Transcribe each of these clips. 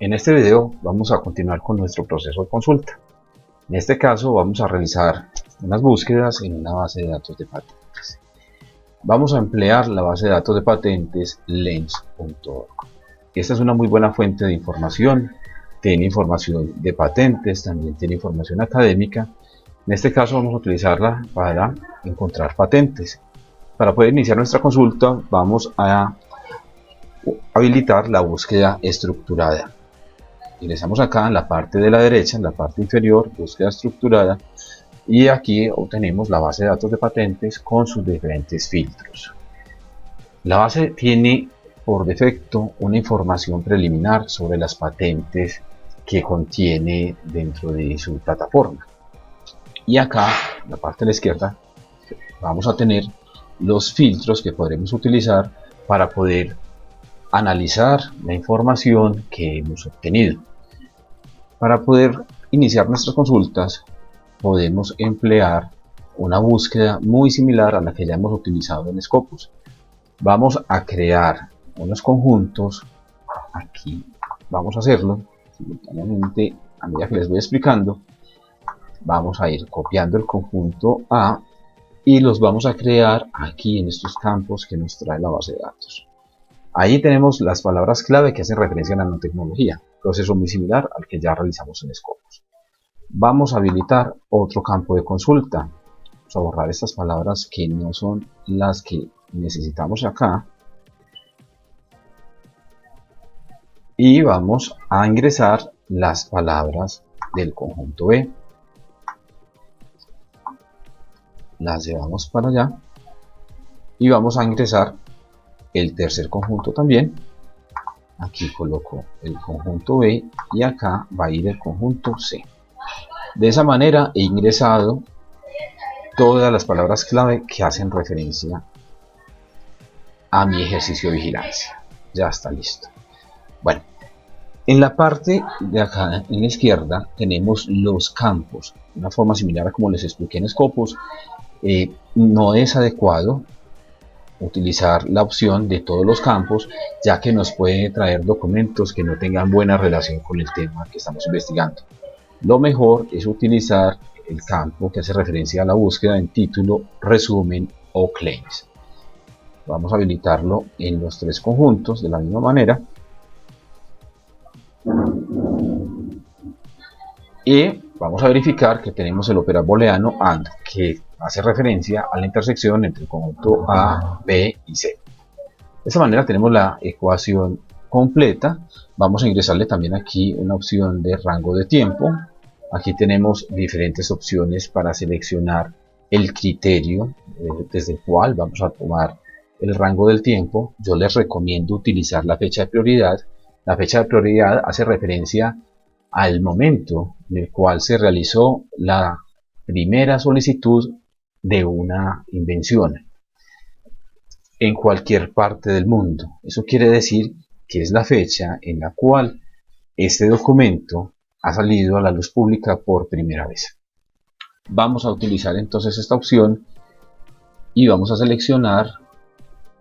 En este video vamos a continuar con nuestro proceso de consulta. En este caso vamos a realizar unas búsquedas en una base de datos de patentes. Vamos a emplear la base de datos de patentes lens.org. Esta es una muy buena fuente de información. Tiene información de patentes, también tiene información académica. En este caso vamos a utilizarla para encontrar patentes. Para poder iniciar nuestra consulta vamos a habilitar la búsqueda estructurada. Ingresamos acá en la parte de la derecha, en la parte inferior, búsqueda estructurada, y aquí obtenemos la base de datos de patentes con sus diferentes filtros. La base tiene por defecto una información preliminar sobre las patentes que contiene dentro de su plataforma. Y acá, en la parte de la izquierda, vamos a tener los filtros que podremos utilizar para poder analizar la información que hemos obtenido. Para poder iniciar nuestras consultas podemos emplear una búsqueda muy similar a la que ya hemos utilizado en Scopus. Vamos a crear unos conjuntos. Aquí vamos a hacerlo simultáneamente a medida que les voy explicando. Vamos a ir copiando el conjunto A y los vamos a crear aquí en estos campos que nos trae la base de datos. Ahí tenemos las palabras clave que hacen referencia a la nanotecnología, proceso muy similar al que ya realizamos en Scopus. Vamos a habilitar otro campo de consulta. Vamos a borrar estas palabras que no son las que necesitamos acá. Y vamos a ingresar las palabras del conjunto B. Las llevamos para allá. Y vamos a ingresar el tercer conjunto también. Aquí coloco el conjunto B y acá va a ir el conjunto C. De esa manera he ingresado todas las palabras clave que hacen referencia a mi ejercicio de vigilancia. Ya está listo. Bueno, en la parte de acá en la izquierda tenemos los campos. De una forma similar a como les expliqué en Scopus. No es adecuado utilizar la opción de todos los campos, ya que nos puede traer documentos que no tengan buena relación con el tema que estamos investigando. Lo mejor es utilizar el campo que hace referencia a la búsqueda en título, resumen o claims. Vamos a habilitarlo en los tres conjuntos de la misma manera. Y vamos a verificar que tenemos el operador booleano AND, que hace referencia a la intersección entre el conjunto A, B y C. De esta manera tenemos la ecuación completa. Vamos a ingresarle también aquí una opción de rango de tiempo. Aquí tenemos diferentes opciones para seleccionar el criterio desde el cual vamos a tomar el rango del tiempo. Yo les recomiendo utilizar la fecha de prioridad. La fecha de prioridad hace referencia al momento en el cual se realizó la primera solicitud de una invención en cualquier parte del mundo. Eso quiere decir que es la fecha en la cual este documento ha salido a la luz pública por primera vez. Vamos a utilizar entonces esta opción y vamos a seleccionar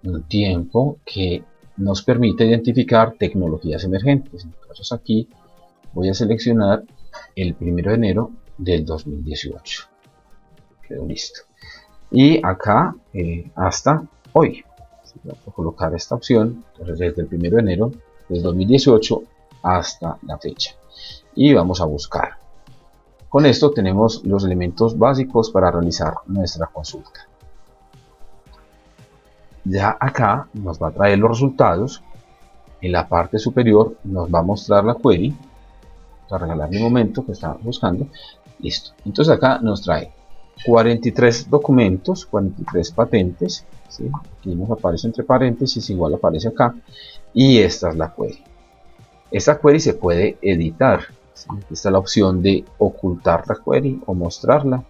un tiempo que nos permite identificar tecnologías emergentes. Entonces aquí voy a seleccionar el 1 de enero del 2018. Quedó listo. Y acá hasta hoy. Voy a colocar esta opción. Entonces desde el 1 de enero del 2018 hasta la fecha. Y vamos a buscar. Con esto tenemos los elementos básicos para realizar nuestra consulta. Ya acá nos va a traer los resultados. En la parte superior nos va a mostrar la query. Vamos a regalarle un momento que estamos buscando. Listo. Entonces acá nos trae 43 documentos, 43 patentes. ¿Sí? Aquí nos aparece entre paréntesis, igual aparece acá. Y esta es la query. Esta query se puede editar. ¿Sí? Aquí está la opción de ocultar la query o mostrarla.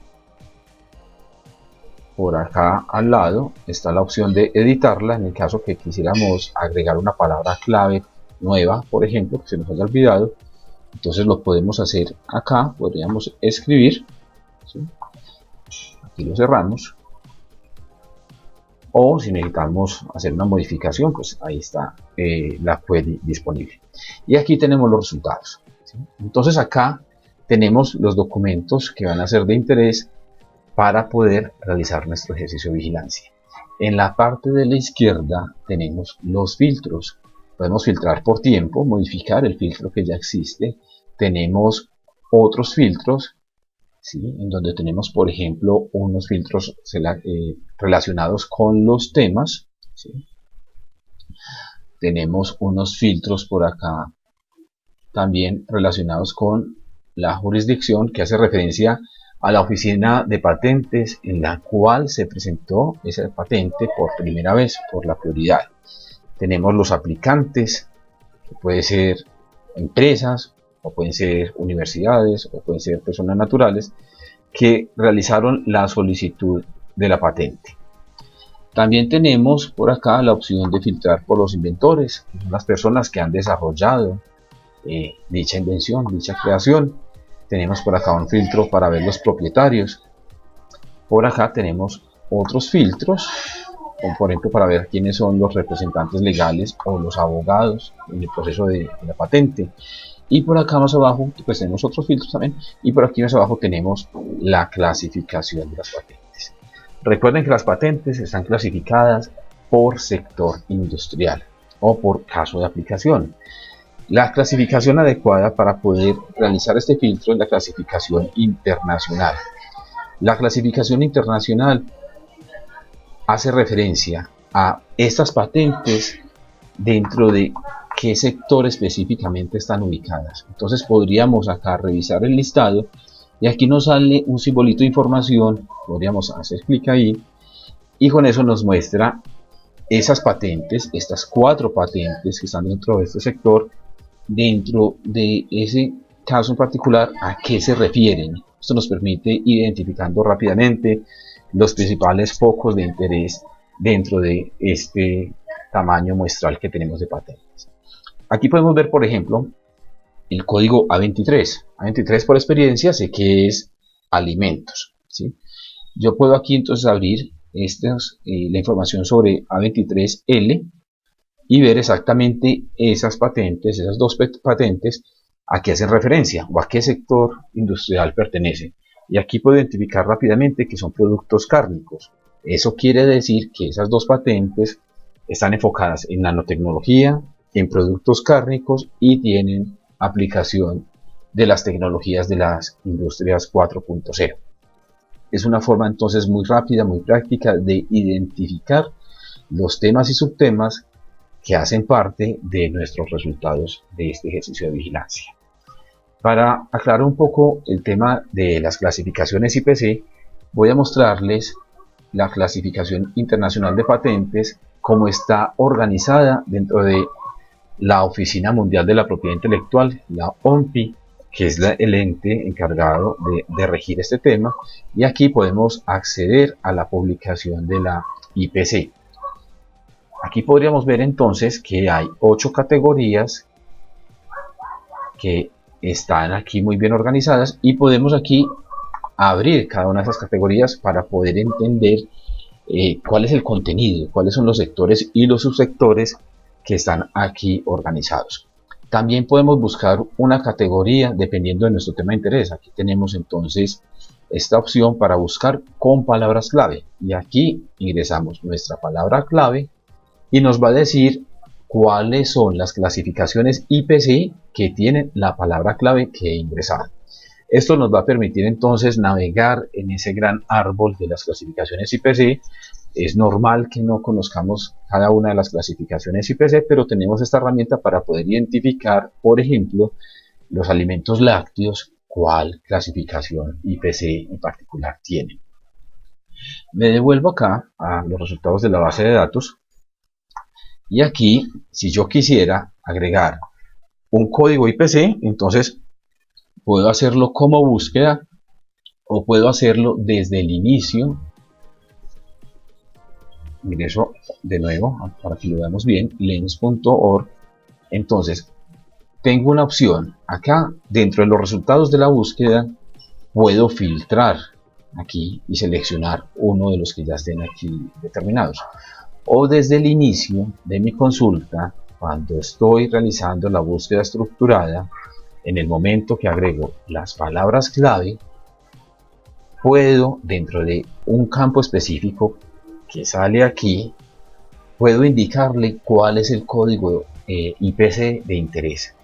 Por acá al lado está la opción de editarla en el caso que quisiéramos agregar una palabra clave nueva, por ejemplo, que se nos haya olvidado. Entonces lo podemos hacer acá, podríamos escribir, ¿sí? Aquí lo cerramos o si necesitamos hacer una modificación, pues ahí está la query disponible. Y aquí tenemos los resultados, ¿sí? Entonces acá tenemos los documentos que van a ser de interés para poder realizar nuestro ejercicio de vigilancia. En la parte de la izquierda tenemos los filtros. Podemos filtrar por tiempo, modificar el filtro que ya existe. Tenemos otros filtros, ¿sí? En donde tenemos, por ejemplo, unos filtros relacionados con los temas, ¿sí? Tenemos unos filtros por acá también relacionados con la jurisdicción, que hace referencia a la oficina de patentes en la cual se presentó esa patente por primera vez, por la prioridad. Tenemos los aplicantes, que pueden ser empresas, o pueden ser universidades, o pueden ser personas naturales, que realizaron la solicitud de la patente. También tenemos por acá la opción de filtrar por los inventores, que son las personas que han desarrollado dicha invención, dicha creación. Tenemos por acá un filtro para ver los propietarios. Por acá tenemos otros filtros, como por ejemplo para ver quiénes son los representantes legales o los abogados en el proceso de la patente. Y por acá más abajo pues tenemos otros filtros también, y por aquí más abajo tenemos la clasificación de las patentes. Recuerden que las patentes están clasificadas por sector industrial o por caso de aplicación. La clasificación adecuada para poder realizar este filtro es la clasificación internacional. La clasificación internacional hace referencia a estas patentes dentro de qué sector específicamente están ubicadas. Entonces podríamos acá revisar el listado y aquí nos sale un simbolito de información, podríamos hacer clic ahí y con eso nos muestra esas patentes, estas 4 patentes que están dentro de este sector, dentro de ese caso en particular, a qué se refieren. Esto nos permite ir identificando rápidamente los principales focos de interés dentro de este tamaño muestral que tenemos de patentes. Aquí podemos ver, por ejemplo, el código A23. A23 por experiencia sé que es alimentos, ¿sí? Yo puedo aquí entonces abrir la información sobre A23L y ver exactamente esas patentes, esas 2 patentes, a qué hacen referencia o a qué sector industrial pertenecen. Y aquí puedo identificar rápidamente que son productos cárnicos. Eso quiere decir que esas 2 patentes están enfocadas en nanotecnología, en productos cárnicos y tienen aplicación de las tecnologías de las industrias 4.0. Es una forma entonces muy rápida, muy práctica de identificar los temas y subtemas que hacen parte de nuestros resultados de este ejercicio de vigilancia. Para aclarar un poco el tema de las clasificaciones IPC, voy a mostrarles la clasificación internacional de patentes, cómo está organizada dentro de la Oficina Mundial de la Propiedad Intelectual, la OMPI, que es el ente encargado de regir este tema, y aquí podemos acceder a la publicación de la IPC. Aquí podríamos ver entonces que hay 8 categorías que están aquí muy bien organizadas y podemos aquí abrir cada una de esas categorías para poder entender cuál es el contenido, cuáles son los sectores y los subsectores que están aquí organizados. También podemos buscar una categoría dependiendo de nuestro tema de interés. Aquí tenemos entonces esta opción para buscar con palabras clave y aquí ingresamos nuestra palabra clave y nos va a decir cuáles son las clasificaciones IPC que tienen la palabra clave que he ingresado. Esto nos va a permitir entonces navegar en ese gran árbol de las clasificaciones IPC. Es normal que no conozcamos cada una de las clasificaciones IPC, pero tenemos esta herramienta para poder identificar, por ejemplo, los alimentos lácteos, cuál clasificación IPC en particular tienen. Me devuelvo acá a los resultados de la base de datos. Y aquí, si yo quisiera agregar un código IPC, entonces puedo hacerlo como búsqueda o puedo hacerlo desde el inicio. Ingreso de nuevo para que lo veamos bien, lens.org. Entonces, tengo una opción. Acá, dentro de los resultados de la búsqueda, puedo filtrar. aquí y seleccionar uno de los que ya estén aquí determinados. O desde el inicio de mi consulta, cuando estoy realizando la búsqueda estructurada, en el momento que agrego las palabras clave, puedo, dentro de un campo específico que sale aquí, puedo indicarle cuál es el código IPC de interés.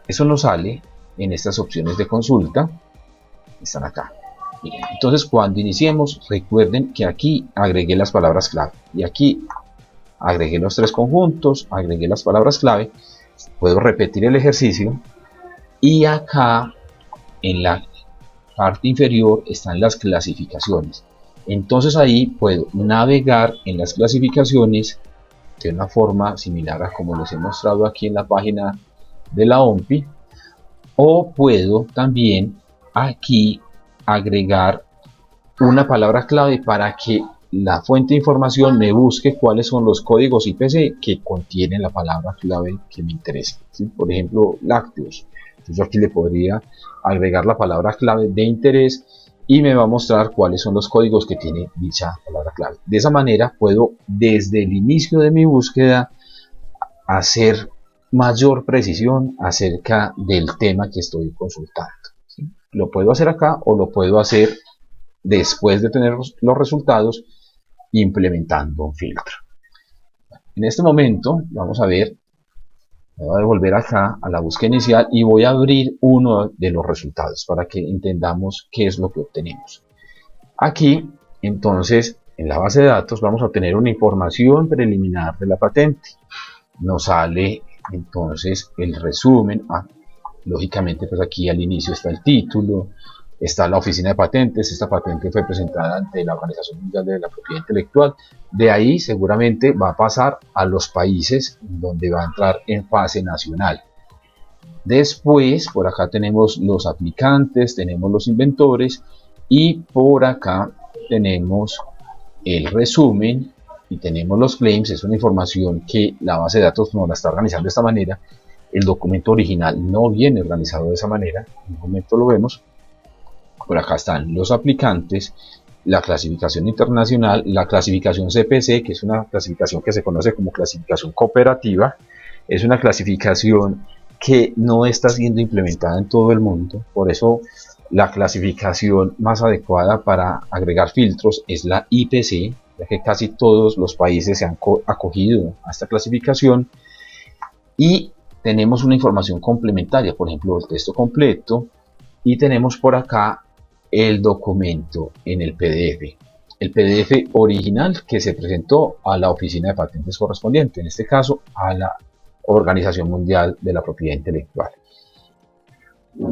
Eso nos sale en estas opciones de consulta, están acá. Miren, entonces cuando iniciemos, recuerden que aquí agregué las palabras clave y aquí agregué los tres conjuntos, agregué las palabras clave. Puedo repetir el ejercicio y acá en la parte inferior están las clasificaciones. Entonces ahí puedo navegar en las clasificaciones de una forma similar a como les he mostrado aquí en la página de la OMPI, o puedo también aquí agregar una palabra clave para que la fuente de información me busque cuáles son los códigos IPC que contienen la palabra clave que me interesa, ¿sí? Por ejemplo, lácteos. Entonces yo aquí le podría agregar la palabra clave de interés y me va a mostrar cuáles son los códigos que tiene dicha palabra clave. De esa manera puedo, desde el inicio de mi búsqueda, hacer mayor precisión acerca del tema que estoy consultando, ¿sí? Lo puedo hacer acá o lo puedo hacer después de tener los resultados implementando un filtro. En este momento vamos a ver, me voy a devolver acá a la búsqueda inicial y voy a abrir uno de los resultados para que entendamos qué es lo que obtenemos. Aquí entonces en la base de datos vamos a obtener una información preliminar de la patente. Nos sale entonces el resumen. Lógicamente pues aquí al inicio está el título, está la oficina de patentes. Esta patente fue presentada ante la Organización Mundial de la Propiedad Intelectual. De ahí seguramente va a pasar a los países donde va a entrar en fase nacional. Después por acá tenemos los aplicantes, tenemos los inventores y por acá tenemos el resumen y tenemos los claims. Es una información que la base de datos nos la está organizando de esta manera. El documento original no viene organizado de esa manera. En un momento lo vemos. Por acá están los aplicantes, la clasificación internacional, la clasificación CPC, que es una clasificación que se conoce como clasificación cooperativa. Es una clasificación que no está siendo implementada en todo el mundo. Por eso la clasificación más adecuada para agregar filtros es la IPC, ya que casi todos los países se han acogido a esta clasificación. Y tenemos una información complementaria, por ejemplo el texto completo, y tenemos por acá el documento en el PDF. El PDF original que se presentó a la oficina de patentes correspondiente, en este caso a la Organización Mundial de la Propiedad Intelectual.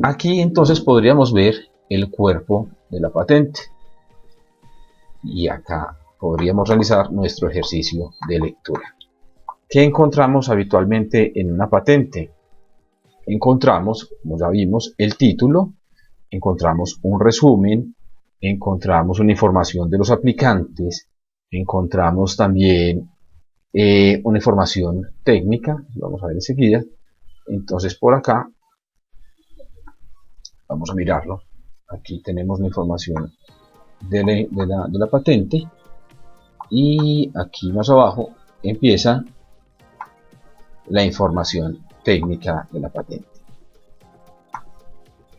Aquí entonces podríamos ver el cuerpo de la patente y acá podríamos realizar nuestro ejercicio de lectura. ¿Qué encontramos habitualmente en una patente? Encontramos, como ya vimos, el título, encontramos un resumen, encontramos una información de los aplicantes, encontramos también una información técnica, vamos a ver enseguida. Entonces por acá vamos a mirarlo. Aquí tenemos la información de la patente y aquí más abajo empieza la información técnica de la patente.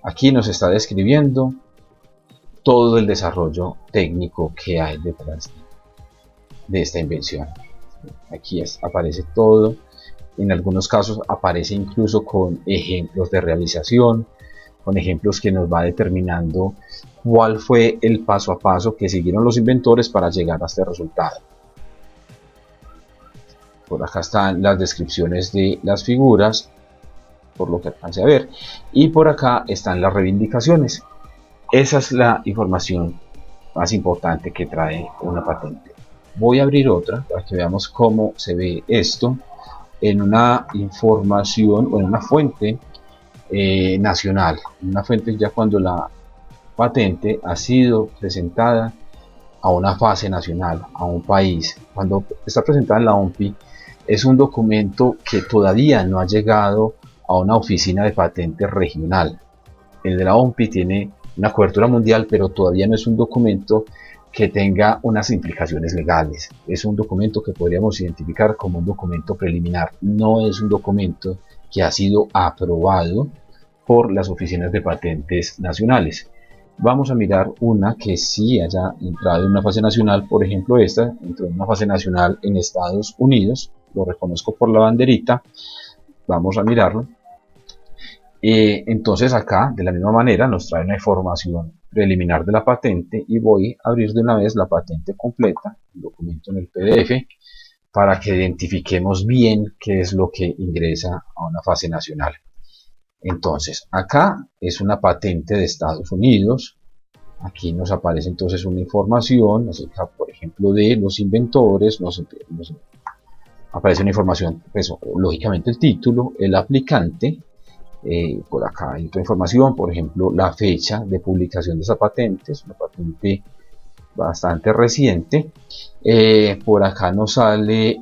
Aquí nos está describiendo todo el desarrollo técnico que hay detrás de esta invención. Aquí aparece todo. En algunos casos aparece incluso con ejemplos de realización, con ejemplos que nos va determinando cuál fue el paso a paso que siguieron los inventores para llegar a este resultado. Por acá están las descripciones de las figuras, por lo que alcancé a ver, y por acá están las reivindicaciones. Esa es la información más importante que trae una patente. Voy a abrir otra para que veamos cómo se ve esto en una información o en una fuente nacional, una fuente ya cuando la patente ha sido presentada a una fase nacional, a un país. Cuando está presentada en la OMPI es un documento que todavía no ha llegado a una oficina de patentes regional. El de la OMPI tiene una cobertura mundial, pero todavía no es un documento que tenga unas implicaciones legales. Es un documento que podríamos identificar como un documento preliminar. No es un documento que ha sido aprobado por las oficinas de patentes nacionales. Vamos a mirar una que sí haya entrado en una fase nacional. Por ejemplo, esta entró en una fase nacional en Estados Unidos. Lo reconozco por la banderita. Vamos a mirarlo. Entonces acá de la misma manera nos trae una información preliminar de la patente y voy a abrir de una vez la patente completa, el documento en el PDF, para que identifiquemos bien qué es lo que ingresa a una fase nacional. Entonces acá es una patente de Estados Unidos. Aquí nos aparece entonces una información acerca, por ejemplo, de los inventores. Nos aparece una información, pues, lógicamente el título, el aplicante. Por acá hay otra información, por ejemplo la fecha de publicación de esa patente, es una patente bastante reciente. Por acá nos sale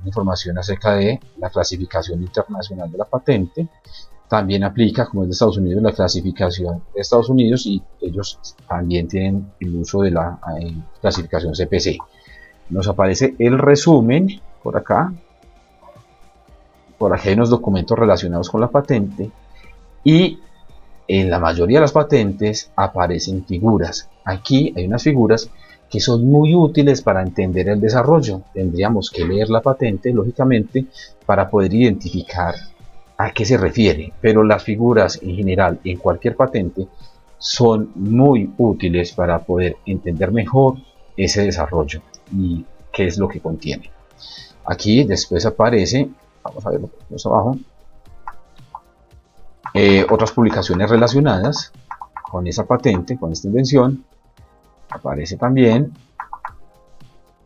información acerca de la clasificación internacional de la patente. También aplica, como es de Estados Unidos, la clasificación de Estados Unidos, y ellos también tienen el uso de la clasificación CPC. Nos aparece el resumen por acá. Por aquí hay unos documentos relacionados con la patente, y en la mayoría de las patentes aparecen figuras. Aquí hay unas figuras que son muy útiles para entender el desarrollo. Tendríamos que leer la patente, lógicamente, para poder identificar a qué se refiere, pero las figuras en general en cualquier patente son muy útiles para poder entender mejor ese desarrollo y qué es lo que contiene. Aquí después aparece, vamos a verlo más abajo, otras publicaciones relacionadas con esa patente, con esta invención. Aparece también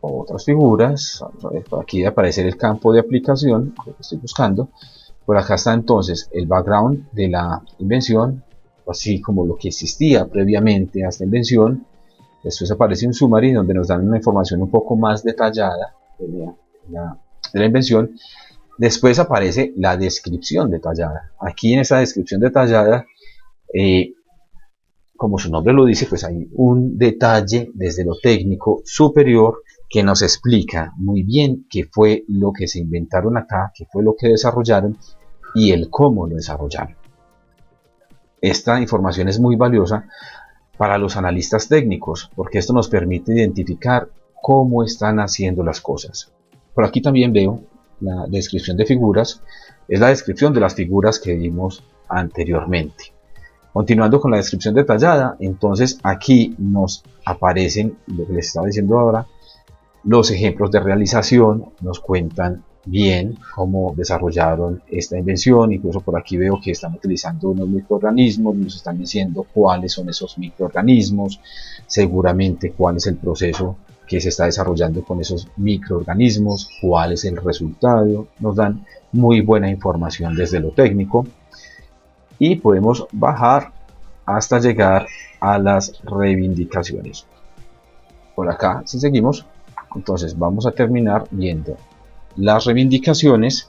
otras figuras. Vamos a ver, por aquí debe aparecer el campo de aplicación, lo que estoy buscando. Por acá está entonces el background de la invención, así como lo que existía previamente a esta invención. Después aparece un summary donde nos dan una información un poco más detallada de la invención. Después aparece la descripción detallada. Aquí en esta descripción detallada, como su nombre lo dice, pues hay un detalle desde lo técnico superior que nos explica muy bien qué fue lo que se inventaron acá, qué fue lo que desarrollaron y el cómo lo desarrollaron. Esta información es muy valiosa para los analistas técnicos, porque esto nos permite identificar cómo están haciendo las cosas. Por aquí también veo la descripción de figuras, es la descripción de las figuras que vimos anteriormente. Continuando con la descripción detallada, entonces aquí nos aparecen, lo que les estaba diciendo ahora, los ejemplos de realización. Nos cuentan bien cómo desarrollaron esta invención. Incluso por aquí veo que están utilizando unos microorganismos, nos están diciendo cuáles son esos microorganismos, seguramente cuál es el proceso que se está desarrollando con esos microorganismos, cuál es el resultado. Nos dan muy buena información desde lo técnico y podemos bajar hasta llegar a las reivindicaciones. Por acá, si seguimos, entonces vamos a terminar viendo las reivindicaciones.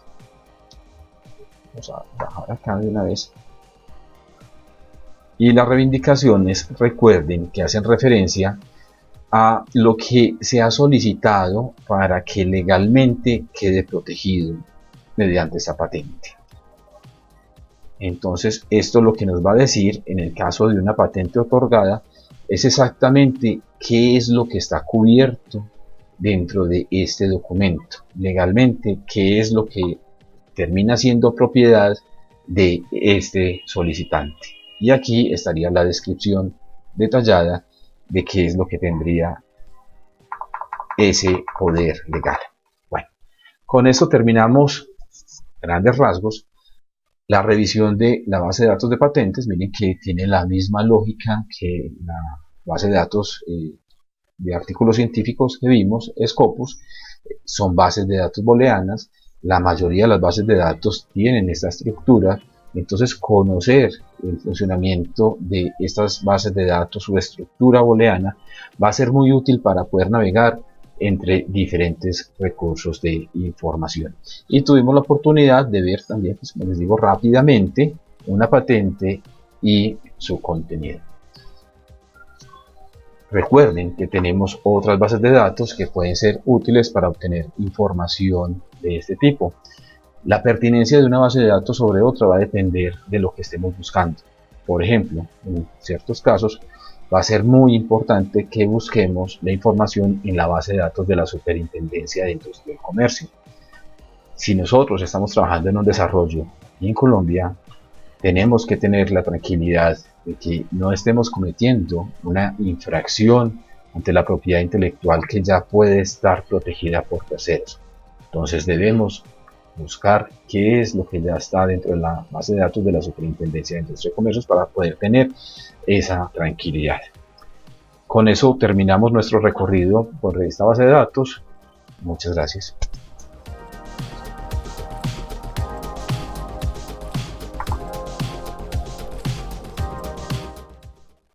Vamos a bajar acá de una vez. Y las reivindicaciones, recuerden que hacen referencia a lo que se ha solicitado para que legalmente quede protegido mediante esta patente. Entonces, esto lo que nos va a decir, en el caso de una patente otorgada, es exactamente qué es lo que está cubierto dentro de este documento. Legalmente, qué es lo que termina siendo propiedad de este solicitante. Y aquí estaría la descripción detallada de qué es lo que tendría ese poder legal. Bueno, con esto terminamos, grandes rasgos, la revisión de la base de datos de patentes. Miren que tiene la misma lógica que la base de datos de artículos científicos que vimos, Scopus. Son bases de datos booleanas. La mayoría de las bases de datos tienen esta estructura. Entonces, conocer el funcionamiento de estas bases de datos, su estructura booleana, va a ser muy útil para poder navegar entre diferentes recursos de información. Y tuvimos la oportunidad de ver también, como les digo, rápidamente una patente y su contenido. Recuerden que tenemos otras bases de datos que pueden ser útiles para obtener información de este tipo. La pertinencia de una base de datos sobre otra va a depender de lo que estemos buscando. Por ejemplo, en ciertos casos va a ser muy importante que busquemos la información en la base de datos de la Superintendencia de Industria y Comercio. Si nosotros estamos trabajando en un desarrollo en Colombia, tenemos que tener la tranquilidad de que no estemos cometiendo una infracción ante la propiedad intelectual que ya puede estar protegida por terceros. Entonces debemos buscar qué es lo que ya está dentro de la base de datos de la Superintendencia de Industria y Comercio para poder tener esa tranquilidad. Con eso terminamos nuestro recorrido por esta base de datos. Muchas gracias.